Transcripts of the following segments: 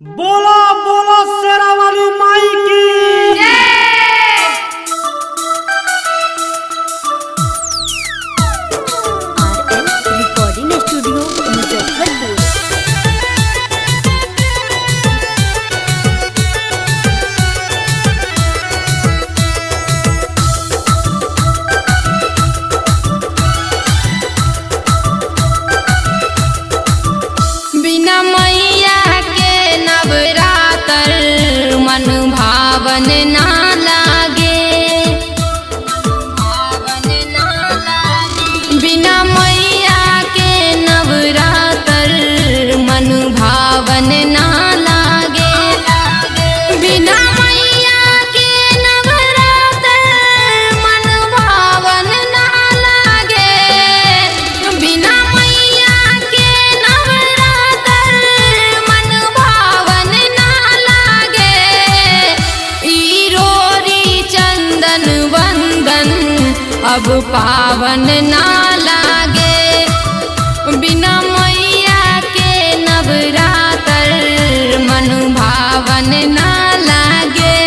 बोलो बोलो शेरा वाली माई की RM रिकॉर्डिंग स्टूडियो मुजफ्फरपुर। बिना मैया के नवरात्र मन भावन ना लागे। बिना मैया के नवरात्र मन भावन ना लागे। बिना मैया के नवरात्र मन भावन ना लागे। बिना मैया के नवरात्र मन भावन ना लागे। ई रोरी चंदन वंदन अब पावन ना लागे। बिना मैया के नवरात्र मन भावन ना लागे।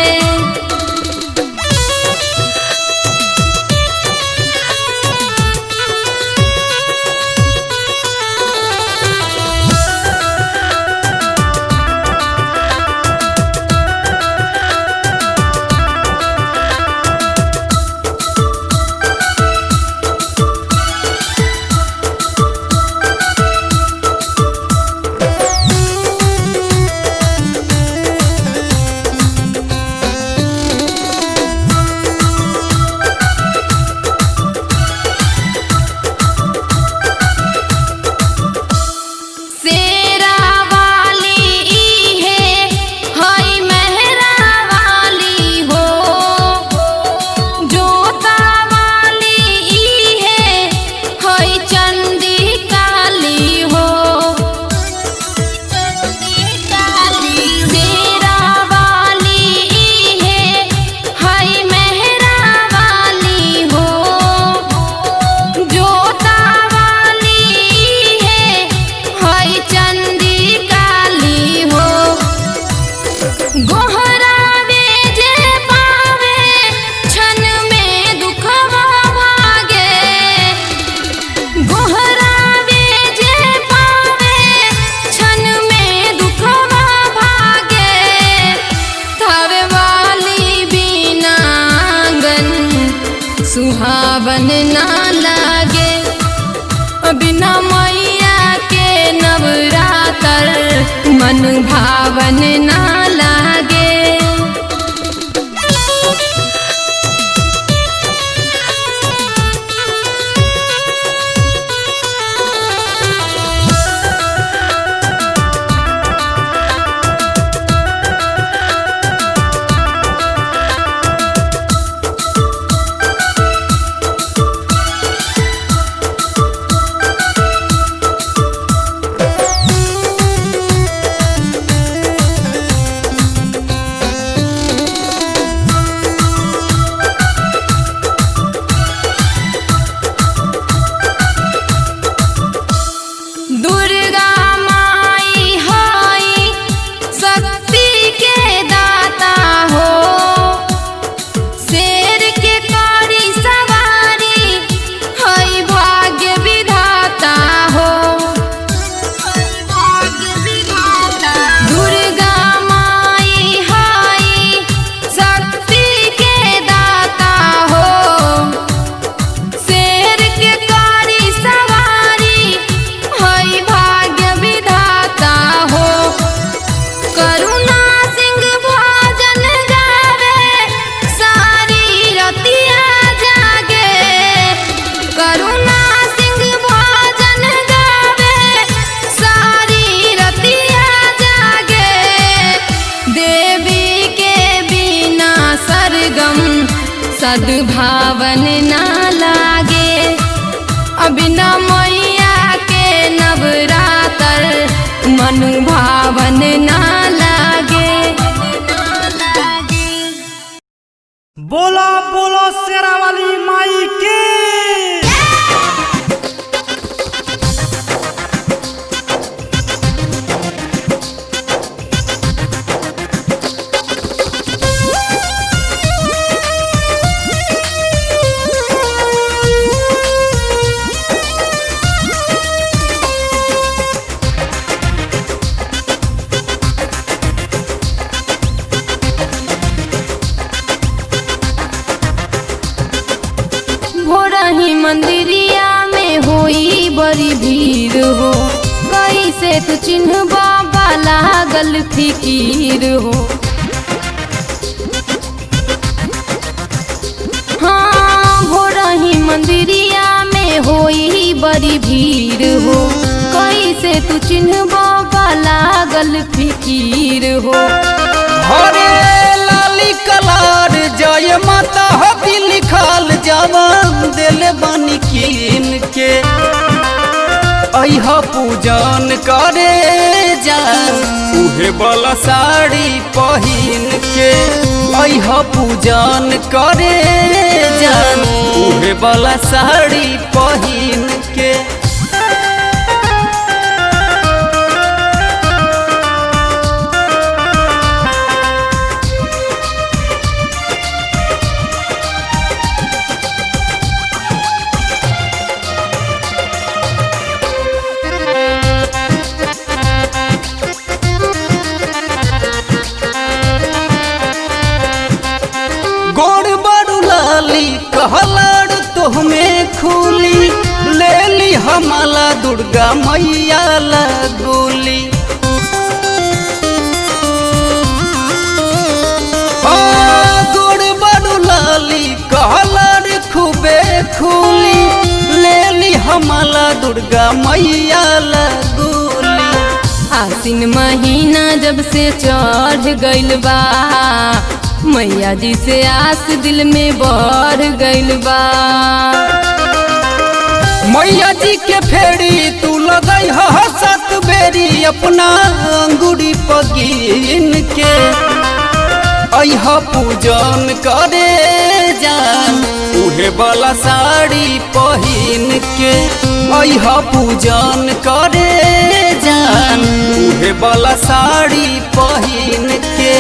शेरा वाली इहे हई मेहरा वाली हो। जोता वाली इहे हई चंडी काली हो। शेरा वाली इहे हई मेहरा वाली हो। जोता वाली इहे हई चंडी काली हो। गोहरावे जे पावे क्षण में दुखवा भागे। गोहरावे जे पावे क्षण में दुखवा भागे। थावे वाली बिना आंगन सुहावन ना लागे। बिना मैया के नवरात्र मन भावन ना लागे। दुर्गा माई हई शक्ति के दाता हो। शेर के करी सवारी हई भाग्य विधाता हो। दुर्गा माई हई शक्ति के दाता हो। शेर के करी सवारी हई भाग्य विधाता हो। करुणा सिंह भजन गावे सारी रतिया जागे। करुणा सिंह भजन गावे सारी रतिया जागे। देवी के बिना सरगम सद्भावन ना लागे। बिना मैया के नवरात्र मन भावन ना लागे। बोलो बोलो शेरा वाली माई की तू चिन्ह बाबा लागल फिकीर हो। हाँ भोरही मंदिरिया में होई बड़ी भीड़ हो, कैसे तू चिन्ह बाबा लागल फिकीर हो। हरे लाली कलार जय माता हती लिखल जवान दिल बनी कीन के अइहा पूजन करे जान उहे वाला साड़ी पहिन के अइहा पूजन करे जान उहे वाला साड़ी पहिन के। गोड़ बड़ू लाली कहलाड़ तोहमें खूली ले ली हमला दुर्गा मैया लगोली। गोड़ बड़ू लाली कहलाड़ खूबे खूली ले ली हमला दुर्गा मैया लगोली। आसिन महीना जब से चढ़ गइल बा, मैया जी से आस दिल में बढ़ गइल बा। मैया जी के फेरी तू लगई हसत बेरी अपना अंगूरी पगिन के अइहा पूजन करे जान उहे वाला साड़ी पहिन के अइहा पूजन करे जान उहे वाला साड़ी पहिन के।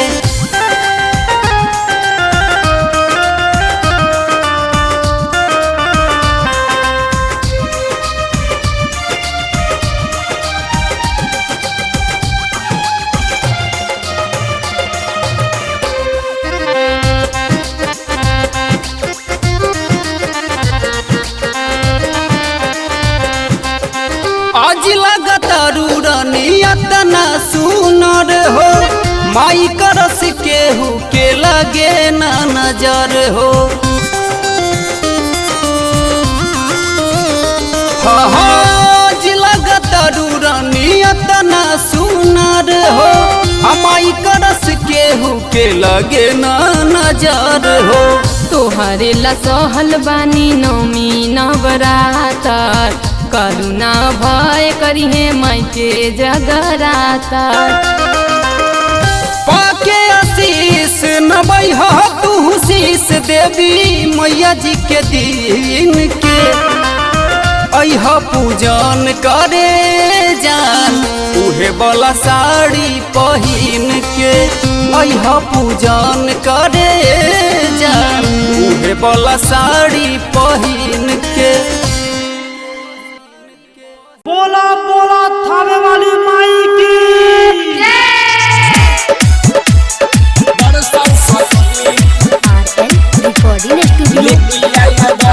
आज लगातारू रनियत ना सुनर हो माई करस केहू के लगे ना नजर हो। आज लगातारू रनियत ना सुनर हो माई करस केहू के लगे ना नजर हो। तोहरे ला सहल बानी नौमी नवरातर, करुणा भय करिहे माई के जगराता। पाके आशीष नबई तू शीश देवी मैया जी के दिन के अइहा पूजन करे जान उहे वाला साड़ी पहिन के अइहा पूजन करे जान उहे वाला साड़ी पहिन के। बोला बोला थावे वाली माई की RL रिकॉर्डिंग स्टूडियो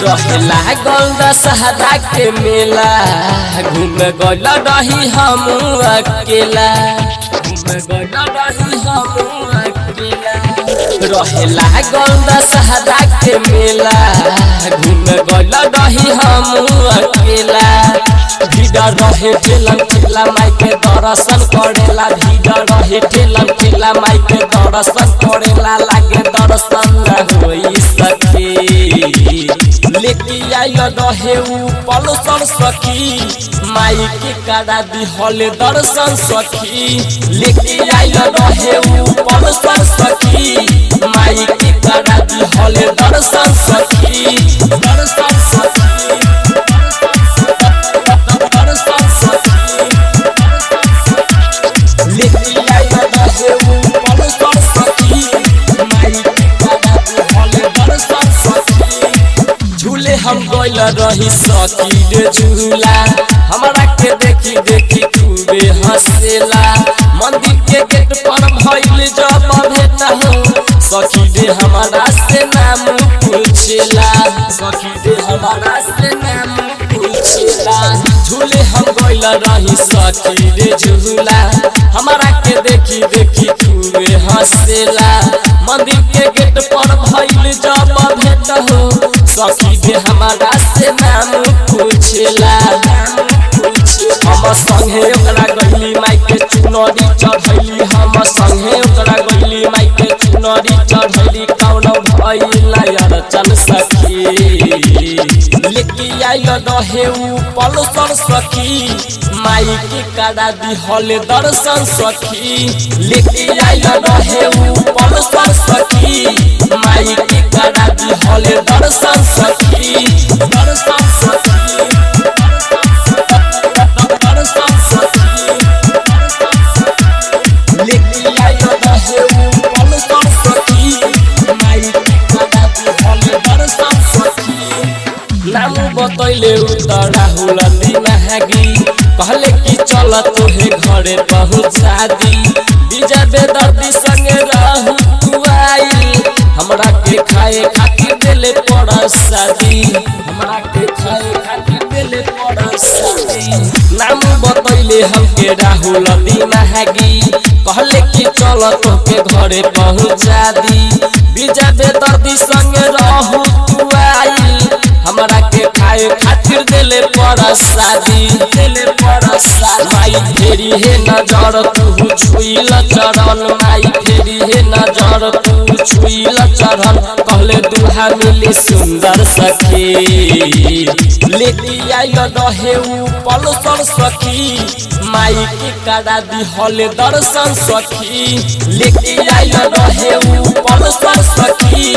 रहेला गल दशहरा के मेला घूम गल रही हम अकेला घूम गल रही हम अकेला रहेला गल दशहरा के मेला घूम गल रही हम अकेला भीड़ रहे ठेलन ठेला माई के दर्शन करेला भीड़ रहे ठेलन ठेला माई के दर्शन करेला लागे दर्शन न होई सके लेके आइल रहे उ पलसर सखी माई के करा दिहल दर्शन सखी लेके आइल रहे उ पलसर सखी माई के करा दिहल दर्शन सखी दर्शन सखी दर्शन सखी लेके आइल रहे उ पलसर सखी माई के करा दिहल दर्शन सखी झूले हम गइल रही सखी रे झूला हमरा के देखी देखी खूबे हंसेला मंदिर के गेट पर भइल जब भेट हो सखी रे हमारा से नाम पूछेला सखी रे हमारा से नाम पूछेला झूले हम गइल रही सखी रे झूला हमारा के देखी देखी खूबे हंसेला मंदिर के गेट पर भइल जब भेट हो सखी रे हमारा से नाम पूछेला हम संगे ओकरा गइली माई के चुनरी चढ़ैली हम संगे ओकरा गइली माई के चुनरी चढ़ैली कौन भइला अड़चन सखी लेके आइल रहे उ पलसर सखी माई के करा दिहल दर्शन सखी लेके आइल रहे उ पलसर सखी माई के करा दिहल दर्शन सखी दर्शन सखी नाम बतैले राहुल दिमागी कहले कि चल तोहे घरे पहुँचा दी विजय बेदर्दी संगे रहू तू आई हमरा के खाए खातिर देले पड़ा शादी हमरा के खाए खातिर देले पड़ा शादी नाम बतैले हमके राहुल दिमागी कहले कि चल तोके घरे पहुँचा दी विजय बेदर्दी संगे रहू तू आई हमरा के खाए खातिर देले पड़ा शादी देले पड़ा शादी माई फेरी है नजर तू छुइल चरण माई फेरी है नजर तू छुइल चरण कहले दुल्हा मिली सुंदर सखी लेके आइल रहे उ पलसर सखी माई के करा दिहल दर्शन सखी लेके आइल रहे उ पलसर सखी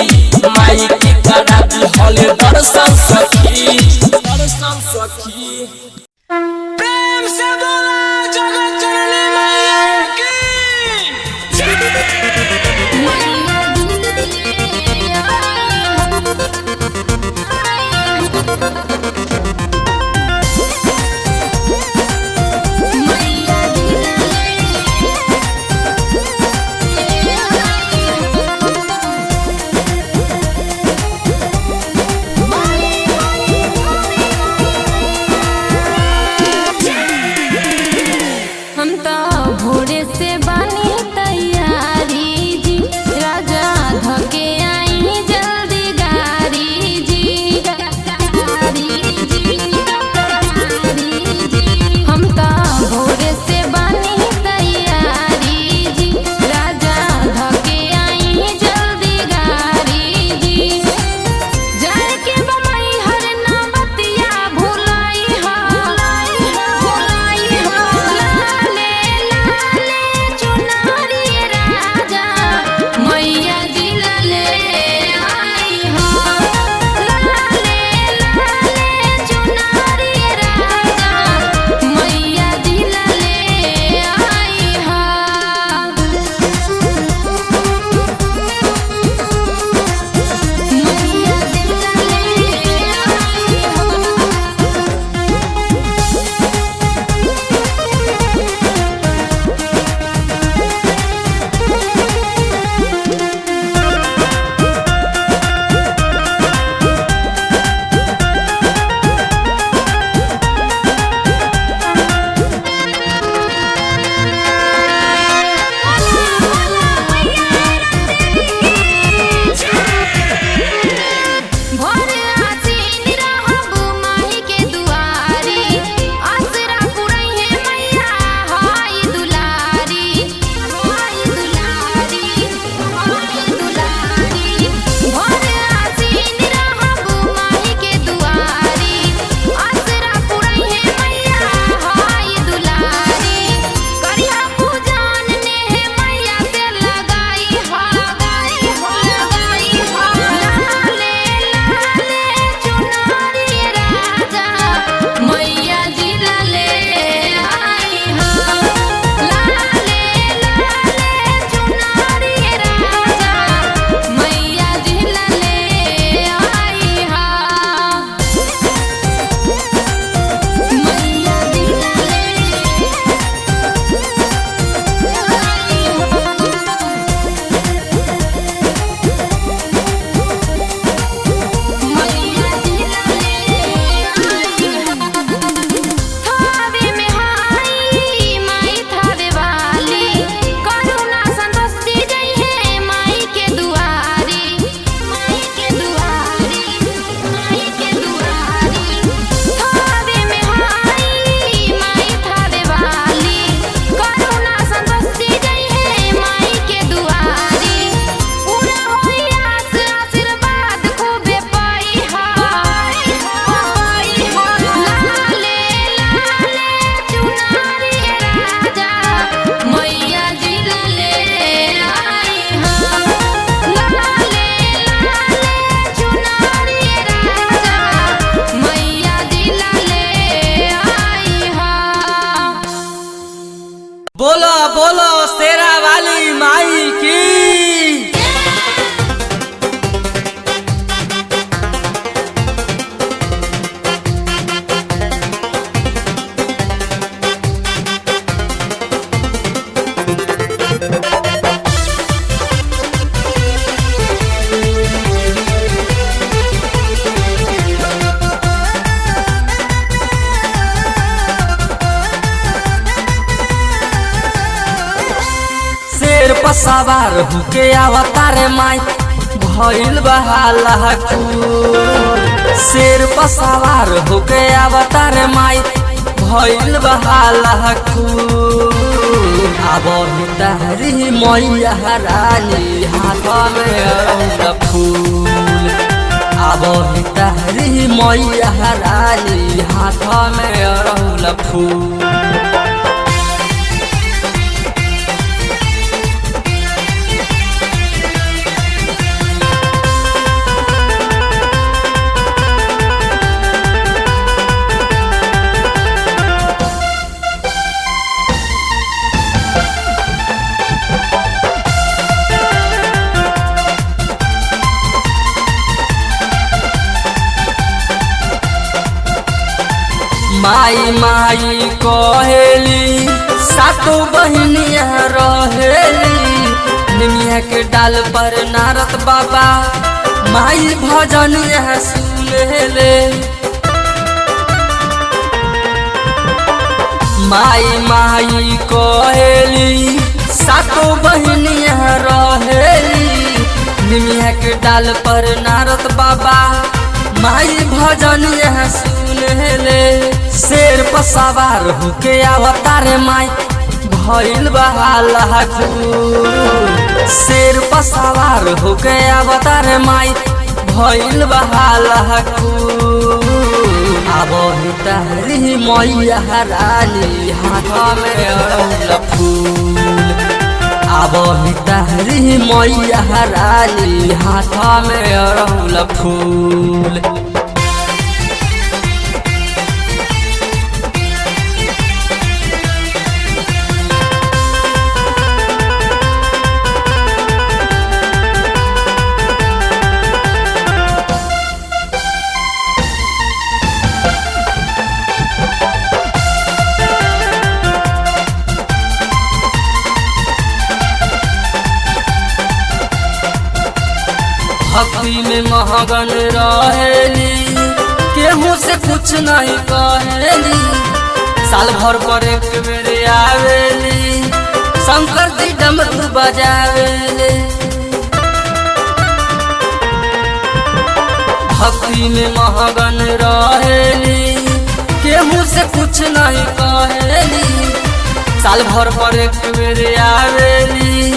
माई के करा दिहल दर्शन सखी दर्शन सखी प्रेम से बोला जगत जननी मैया की सवार होके अवतार माई भइल बहाला शेर पर सवार होके अवतार माई भइल बहाला अब तारी मैया रानी हाथ में अरहुल फूल अब तारी मैया रानी हाथ में अरहुल फूल। माई माई कहेली सातो बहनिया रहेली निमिया के डाल पर नारद बाबा माई भजनिया सुनेले। माई माई कहेली सातो बहनिया रहेली निमिया के डाल पर नारद बाबा माई भजनिया सुनेले। शेर पर सवार होके अवतार माई भइल बहाला शेर पर सवार होके अवतार माई भइल बहाला अब तारी मैया रानी हाथ में अरहुल फूल अब तारी मैया रानी हाथ में अरहुल फूल। भक्ति में महगन रहेली केहू से कुछ नहीं कहेली साल भर पर एक बेर आवेली शंकर जी डमरू बजावेले। भक्ति में महगन रहेली केहू से कुछ नहीं कहेली साल भर पर एक बेर आवेली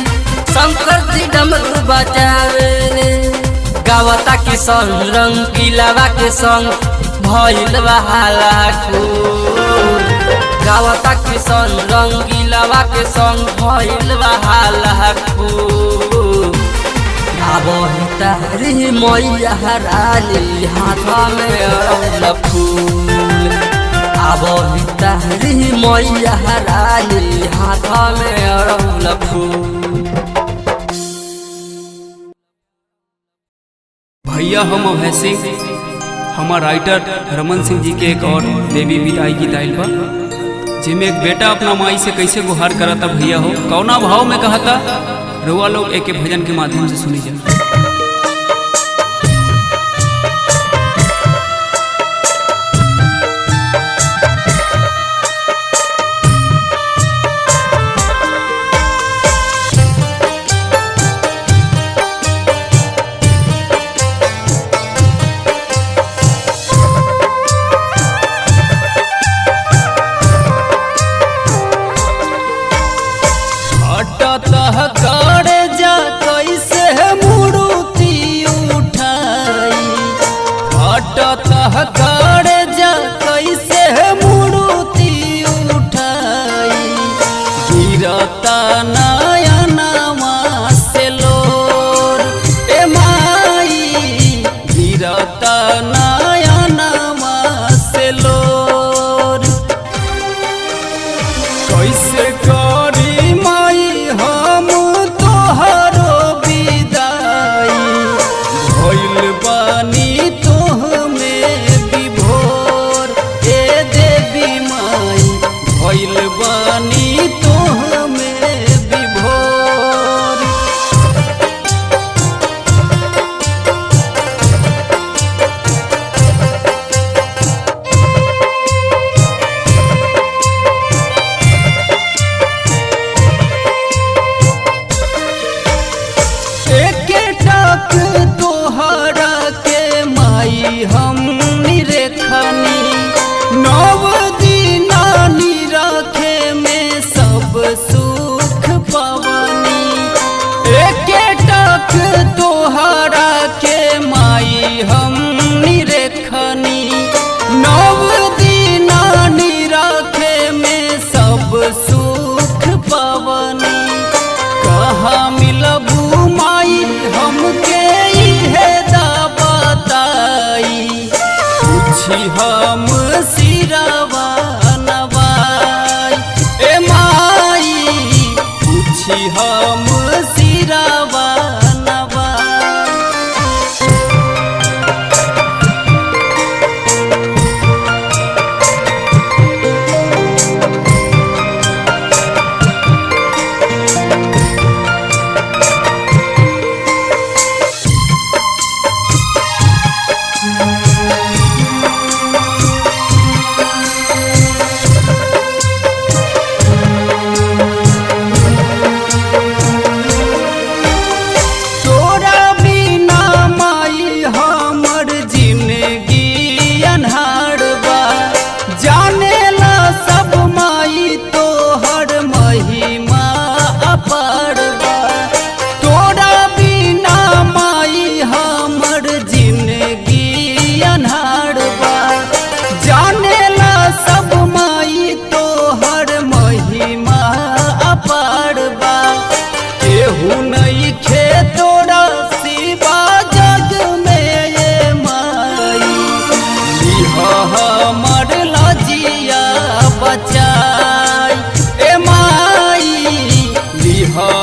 शंकर जी डमरू बजावेले। गावता के संग रंगीलावा के संग भइल बहाला गावता के संग रंगीलावा के संग भइल बहाला अब तारी मैया रानी हाथ में अरहुल फूल अब तारी मैया रानी हाथ में अरहुल फूल। भैया हम अभय सिंह हमार राइटर रमन सिंह जी के एक और देवी विदाई गीत आइल बा जिसमें एक बेटा अपना माई से कैसे गुहार करता भैया हो कौना भाव में कहता रुआ लोग एक भजन के माध्यम से सुनी जाए। बानी तोह में नव दीना निरखे में सब सुख पवनी एक टक तोहरा के माई हम निरेखनी नव दीना निरखे में सब सुख पवनी कहाँ मिलबू माई हमके इहे दा बताई पूछी हम सिरवा नवाई ए माई पूछी हम सिरवा नवाई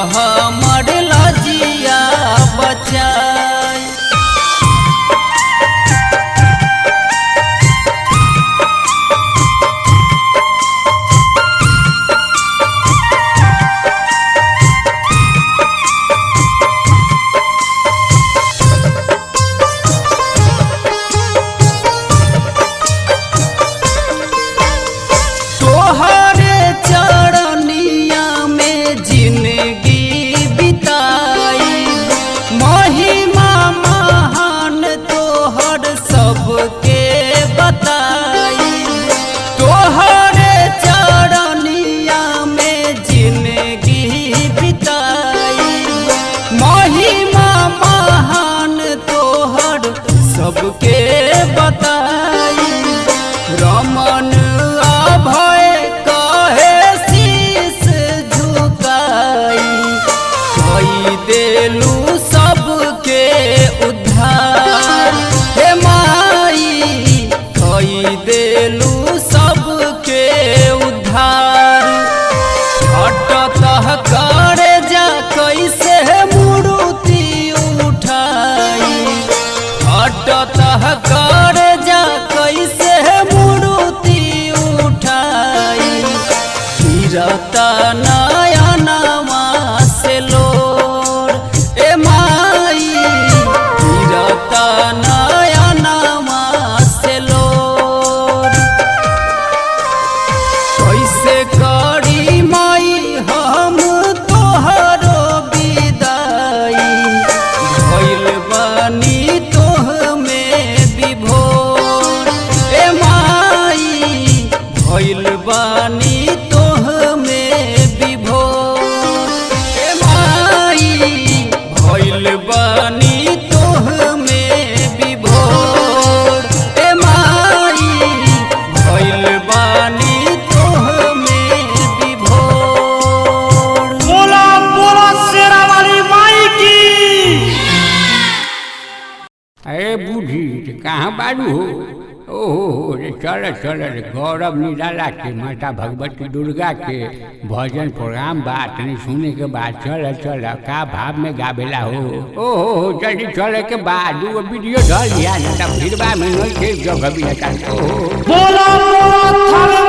हमर लजिया बचाई तोहरे चरनिया में जिंदगी बिताई महिमा महान तोहर सबके बताई तोहरे चरनिया में जिंदगी बिताई महिमा महान तोहर सबके बताई रमन अभय कहे शीश झुकाई कई देलू सबके उद्धार हे माई कई देलू सबके उद्धार हटतह करे जा कैसे मूर्ति उठाई हटतह करे जा कैसे मूर्ति उठाई गिरता नयनवा से लोर ए माई गिरता नयनवा से लोर कैसे करी माई हम तोहरो विदाई भइल बानी तोह में विभोर ए माई भइल बानी तोह में विभोर ए माई भइल बानी तोह में विभोर ए माई भइल बानी तोह में विभोर बोला बोला शेरा वाली माई की। अरे बूढ़ी कहाँ बारू हो ओहो रे चल चल रे गौरव निराला के माता भगवती दुर्गा के भजन प्रोग्राम बात नहीं सुने के बाद चल चल का भाव में गावेला हो ओहो जल्दी चले के बाद वो वीडियो डाल दिया ना भीड़बा में नहीं थे जगह भी ओहो बोला बोला थावे